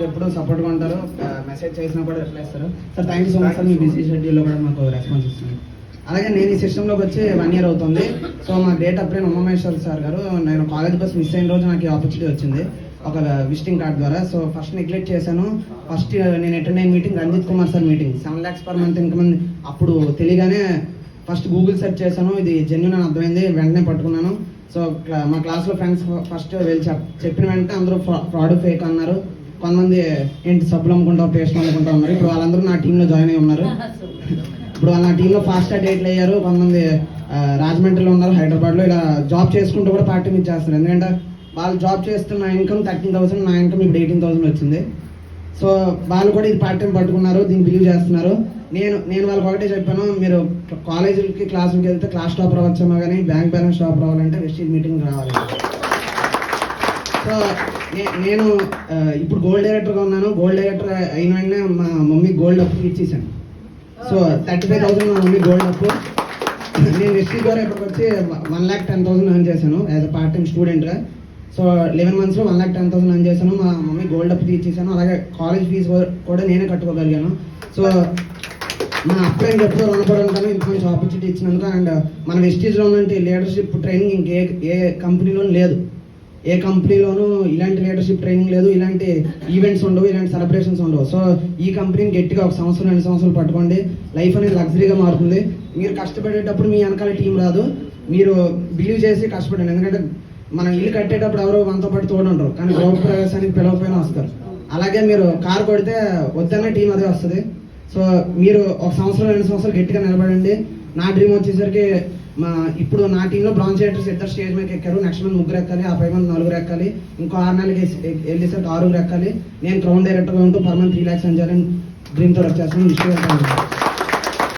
నాకు ఎప్పుడూ సపోర్ట్గా ఉంటారు. మెసేజ్ చేసినా కూడా రిప్లై ఇస్తారు. Sir thank you so much sir, me busy షెడ్యూల్లో కూడా మాకు రెస్పాన్స్ ఇస్తుంది. అలాగే నేను ఈ సిస్టంలోకి వచ్చి 1 year అవుతుంది. సో మా డేట్ అప్పుడే ఉమామేశ్వర్ సార్ గారు, నేను కాలేజ్ బస్ మిస్ అయిన రోజు నాకు ఈ ఆపర్చునిటీ వచ్చింది ఒక విజిటింగ్ కార్డ్ ద్వారా. సో ఫస్ట్ నెగ్లెక్ట్ చేశాను. ఫస్ట్ నేను అటెండ్ అయిన meeting Ranjit Kumar sir meeting, 7 lakhs per month income. అప్పుడు తెలియగానే ఫస్ట్ గూగుల్ సెర్చ్ చేశాను, ఇది జెన్యూన్ అని అర్థమైంది, వెంటనే పట్టుకున్నాను. సో మా క్లాస్లో ఫ్రెండ్స్ ఫస్ట్ వెళ్ళి చెప్పిన వెంటనే అందరూ ఫ్రాడ్ ఫేక్ అన్నారు. కొంతమంది ఏంటి సబ్బులు అమ్ముకుంటాం, పేస్ట్ అమ్ముకుంటా ఉన్నారు. ఇప్పుడు వాళ్ళందరూ నా టీంలో జాయిన్ అయ్యి ఉన్నారు. ఇప్పుడు వాళ్ళ నా టీంలో ఫాస్ట్ డేట్లు అయ్యారు. కొంతమంది రాజమండ్రిలో ఉన్నారు, హైదరాబాద్లో. ఇలా జాబ్ చేసుకుంటూ కూడా పార్ట్ టైం ఇచ్చేస్తారు. ఎందుకంటే వాళ్ళు జాబ్ చేస్తున్న ఇన్కమ్ 13,000, నా ఇన్కమ్ ఇప్పుడు 18,000 వచ్చింది. సో వాళ్ళు కూడా ఇది పార్ట్ టైం పట్టుకున్నారు, దీన్ని బిలీవ్ చేస్తున్నారు. నేను వాళ్ళకి ఒకటే చెప్పాను, మీరు కాలేజీలకి క్లాసులకి వెళ్తే క్లాస్ టాపర్ అవ్వచ్చేమో కానీ బ్యాంక్ బ్యాలెన్స్ టాపర్ రావాలంటే వెస్టీజ్ మీటింగ్ రావాలి. సో నేను ఇప్పుడు గోల్డ్ డైరెక్టర్గా ఉన్నాను. గోల్డ్ డైరెక్టర్ అయిన వెంటనే మా మమ్మీ గోల్డ్ అప్పు ఇచ్చేసాను. సో 35,000 మా మమ్మీ గోల్డ్ అప్పు. నేను వెస్టీజ్ ద్వారా ఇప్పటికి వచ్చి 1,10,000 ఎర్న్ చేశాను యాజ్ అ పార్ట్ టైం స్టూడెంట్గా. సో 11 monthsలో 1,10,000 ఎర్న్ చేశాను. మా మమ్మీ గోల్డ్ అప్పు తీర్చేసాను. అలాగే కాలేజ్ ఫీజు కూడా నేనే కట్టుకోగలిగాను. సో మన అప్పుడేం చెప్తూ రుణపడి ఉంటాను ఇంత మంచి ఆపర్చునిటీ ఇచ్చినందుకు. అండ్ మన వెస్టీజ్లో ఉన్నంటే లీడర్షిప్ ట్రైనింగ్ ఏ కంపెనీలోనూ లేదు. ఏ కంపెనీలోనూ ఇలాంటి లీడర్షిప్ ట్రైనింగ్ లేదు, ఇలాంటి ఈవెంట్స్ ఉండవు, ఇలాంటి సెలబ్రేషన్స్ ఉండవు. సో ఈ కంపెనీని గట్టిగా 1 సంవత్సరం 2 సంవత్సరాలు పట్టుకోండి, లైఫ్ అనేది లగ్జరీగా మారుతుంది. మీరు కష్టపడేటప్పుడు మీ వెనకాల టీం రాదు, మీరు బిలీవ్ చేసి కష్టపడండి. ఎందుకంటే మనం ఇల్లు కట్టేటప్పుడు ఎవరో మనతో పాటు తోడుంటారు, కానీ గృహ ప్రవేశానికి పిలవకపోయినా వస్తారు. అలాగే మీరు కారు కొడితే వద్దన్న టీం అదే వస్తుంది. సో మీరు 1 సంవత్సరం 2 సంవత్సరాలు గట్టిగా నిలబడండి. నా డ్రీమ్ వచ్చేసరికి ఇప్పుడు నా టీంలో బ్రాంజ్ రైడర్స్ 2 స్టేజ్ మీద ఎక్కారు. నెక్స్ట్ మంత్ 3 ఎక్కాలి, ఆ 5 మంత్ 4 ఎక్కాలి, ఇంకో 6 నెలలకి వెళ్ళేసరికి 6 ఎక్కాలి. నేను క్రౌన్ డైరెక్టర్గా ఉంటూ పర్ మంత్ 3 lakhs అని డ్రీమ్తో వచ్చేస్తాను.